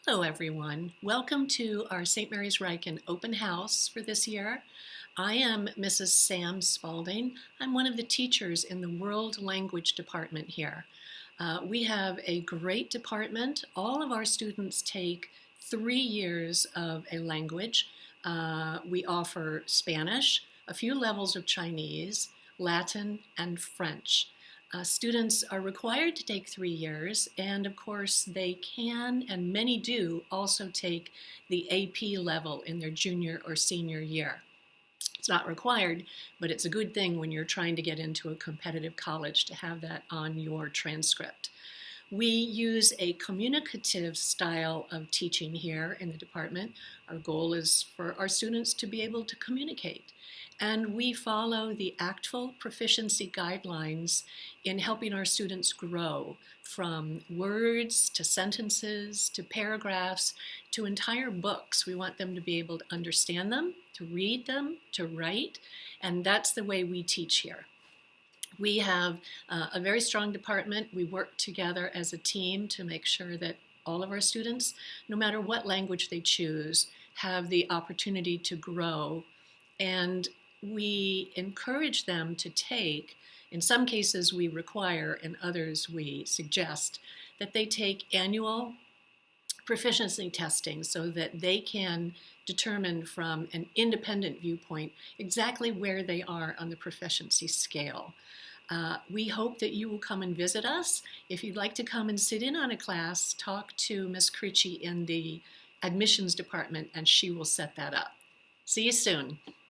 Hello, everyone. Welcome to our St. Mary's Riken open house for this year. I am Mrs. Sam Spalding. I'm one of the teachers in the World Language Department here. We have a great department. All of our students take 3 years of a language. We offer Spanish, a few levels of Chinese, Latin, and French. Students are required to take 3 years, and of course, they can, and many do, also take the AP level in their junior or senior year. It's not required, but it's a good thing when you're trying to get into a competitive college to have that on your transcript. We use a communicative style of teaching here in the department. Our goal is for our students to be able to communicate. And we follow the ACTFL proficiency guidelines in helping our students grow from words to sentences to paragraphs to entire books. We want them to be able to understand them, to read them, to write, and that's the way we teach here. We have a very strong department. We work together as a team to make sure that all of our students, no matter what language they choose, have the opportunity to grow. And we encourage them to take, in some cases we require, in others we suggest, that they take annual proficiency testing so that they can determine from an independent viewpoint exactly where they are on the proficiency scale. We hope that you will come and visit us. If you'd like to come and sit in on a class, talk to Ms. Critchie in the admissions department and she will set that up. See you soon.